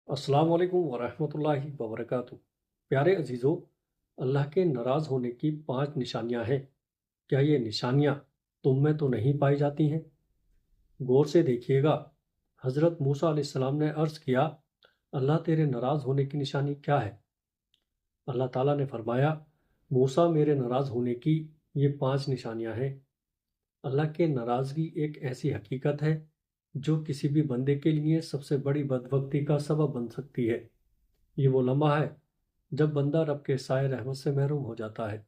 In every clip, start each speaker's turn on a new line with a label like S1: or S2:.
S1: अस्सलाम वालेकुम वरहमतुल्लाहि वबरकातुहू। प्यारे अजीज़ों, अल्लाह के नाराज़ होने की 5 निशानियां हैं। क्या ये निशानियां तुम में तो नहीं पाई जाती हैं? गौर से देखिएगा। हज़रत मूसा अलैहिस्सलाम ने अर्ज़ किया, अल्लाह तेरे नाराज़ होने की निशानी क्या है? अल्लाह ताला ने फरमाया, मूसा मेरे नाराज़ होने की ये 5 निशानियां हैं। अल्लाह के नाराज़गी एक ऐसी हकीकत है जो किसी भी बंदे के लिए सबसे बड़ी बदबख्ती का सबब बन सकती है। ये वो लम्हा है जब बंदा रब के साए रहमत से महरूम हो जाता है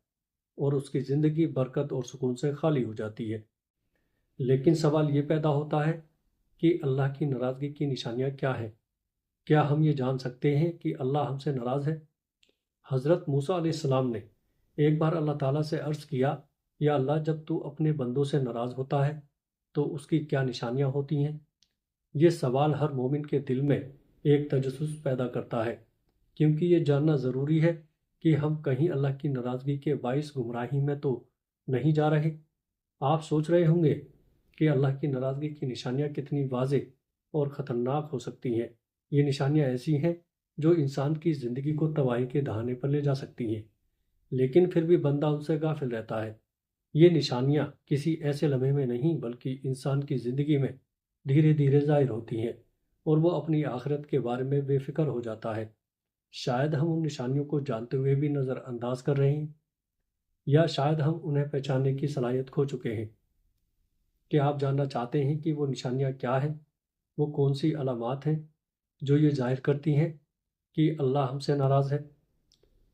S1: और उसकी ज़िंदगी बरकत और सुकून से खाली हो जाती है। लेकिन सवाल ये पैदा होता है कि अल्लाह की नाराज़गी की निशानियाँ क्या हैं? क्या हम ये जान सकते हैं कि अल्लाह हमसे नाराज़ है? हज़रत मूसा अलैहिस्सलाम ने एक बार अल्लाह ताला से अर्ज़ किया, या अल्लाह, जब तू अपने बंदों से नाराज़ होता है तो उसकी क्या निशानियाँ होती हैं? ये सवाल हर मोमिन के दिल में एक तजस्सुस पैदा करता है, क्योंकि ये जानना ज़रूरी है कि हम कहीं अल्लाह की नाराज़गी के बाइस गुमराही में तो नहीं जा रहे। आप सोच रहे होंगे कि अल्लाह की नाराज़गी की निशानियाँ कितनी वाज़ेह और ख़तरनाक हो सकती हैं। ये निशानियाँ ऐसी हैं जो इंसान की ज़िंदगी को तबाही के दहाने पर ले जा सकती हैं, लेकिन फिर भी बंदा उनसे गाफिल रहता है। ये निशानियाँ किसी ऐसे लम्हे में नहीं, बल्कि इंसान की ज़िंदगी में धीरे धीरे ज़ाहिर होती हैं और वो अपनी आखिरत के बारे में बेफिक्र हो जाता है। शायद हम उन निशानियों को जानते हुए भी नज़रअंदाज कर रहे हैं, या शायद हम उन्हें पहचानने की सलाहियत खो चुके हैं। क्या आप जानना चाहते हैं कि वो निशानियाँ क्या हैं? वो कौन सी अलामात हैं जो ये ज़ाहिर करती हैं कि अल्लाह हमसे नाराज़ है?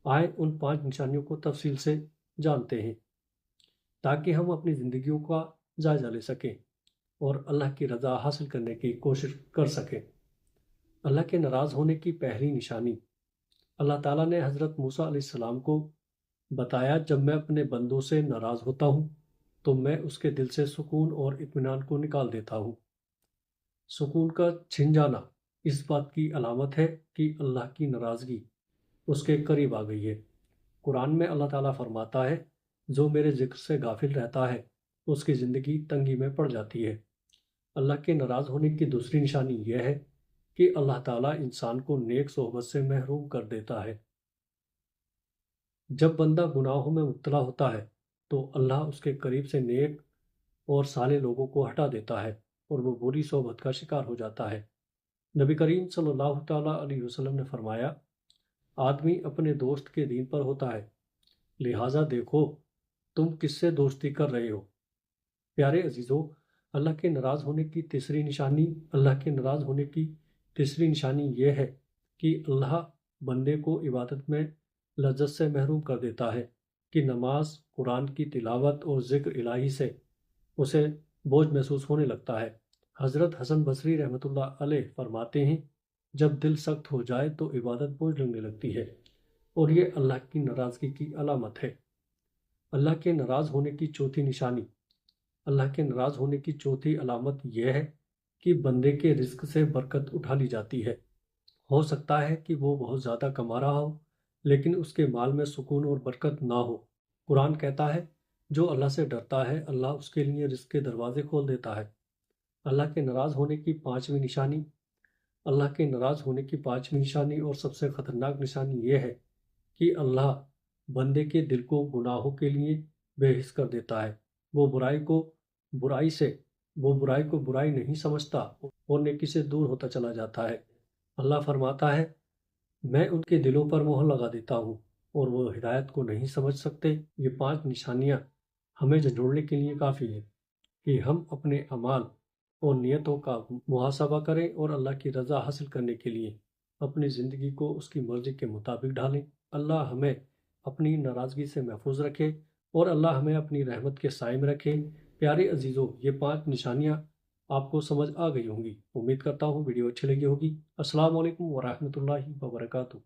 S1: आए उन 5 निशानियों को तफसील से जानते हैं, ताकि हम अपनी ज़िंदगियों का जायज़ा ले सकें और अल्लाह की रज़ा हासिल करने की कोशिश कर सकें। अल्लाह के नाराज़ होने की पहली निशानी, अल्लाह ताला ने हज़रत मूसा अलैहिस्सलाम को बताया, जब मैं अपने बंदों से नाराज़ होता हूँ तो मैं उसके दिल से सुकून और इत्मीनान को निकाल देता हूँ। सुकून का छिन जाना इस बात की अलामत है कि अल्लाह की नाराज़गी उसके करीब आ गई है। कुरान में अल्लाह ताला फरमाता है, जो मेरे ज़िक्र से गाफिल रहता है उसकी ज़िंदगी तंगी में पड़ जाती है। अल्लाह के नाराज़ होने की दूसरी निशानी यह है कि अल्लाह ताला इंसान को नेक सोहबत से महरूम कर देता है। जब बंदा गुनाहों में मुब्तला होता है तो अल्लाह उसके करीब से नेक और साले लोगों को हटा देता है और वो बुरी सोबत का शिकार हो जाता है। नबी करीम सल्लल्लाहु ताला अलैहि वसल्लम ने फरमाया, आदमी अपने दोस्त के दीन पर होता है, लिहाजा देखो तुम किससे दोस्ती कर रहे हो। प्यारे अजीज़ों, अल्लाह के नाराज़ होने की तीसरी निशानी अल्लाह के नाराज़ होने की तीसरी निशानी यह है कि अल्लाह बंदे को इबादत में लज्जत से महरूम कर देता है, कि नमाज, कुरान की तिलावत और ज़िक्र इलाही से उसे बोझ महसूस होने लगता है। हज़रत हसन बसरी रहमतुल्लाह अलैह फरमाते हैं, जब दिल सख्त हो जाए तो इबादत बोझ लगने लगती है और ये अल्लाह की नाराज़गी की अलामत है। अल्लाह के नाराज़ होने की चौथी निशानी अल्लाह के नाराज़ होने की चौथी अलामत यह है कि बंदे के रिज़्क से बरकत उठा ली जाती है। हो सकता है कि वो बहुत ज़्यादा कमा रहा हो, लेकिन उसके माल में सुकून और बरकत ना हो। कुरान कहता है, जो अल्लाह से डरता है अल्लाह उसके लिए रिज़्क के दरवाजे खोल देता है। अल्लाह के नाराज़ होने की पाँचवीं निशानी अल्लाह के नाराज़ होने की पाँचवीं निशानी और सबसे ख़तरनाक निशानी यह है कि अल्लाह बंदे के दिल को गुनाहों के लिए बेहिस कर देता है। वो बुराई को बुराई से वो बुराई को बुराई नहीं समझता और नेकी से दूर होता चला जाता है। अल्लाह फरमाता है, मैं उनके दिलों पर मोहर लगा देता हूँ और वो हिदायत को नहीं समझ सकते। ये 5 निशानियाँ हमें झंझोड़ने के लिए काफ़ी है कि हम अपने अमाल और नियतों का मुहासबा करें और अल्लाह की रज़ा हासिल करने के लिए अपनी ज़िंदगी को उसकी मर्ज़ी के मुताबिक ढालें। अल्लाह हमें अपनी नाराज़गी से महफूज रखे और अल्लाह हमें अपनी रहमत के साए में रखे। प्यारे अजीज़ों, ये 5 निशानियाँ आपको समझ आ गई होंगी। उम्मीद करता हूँ वीडियो अच्छी लगी होगी। अस्सलाम वालेकुम वरहमतुल्लाहि वबरकातुहू।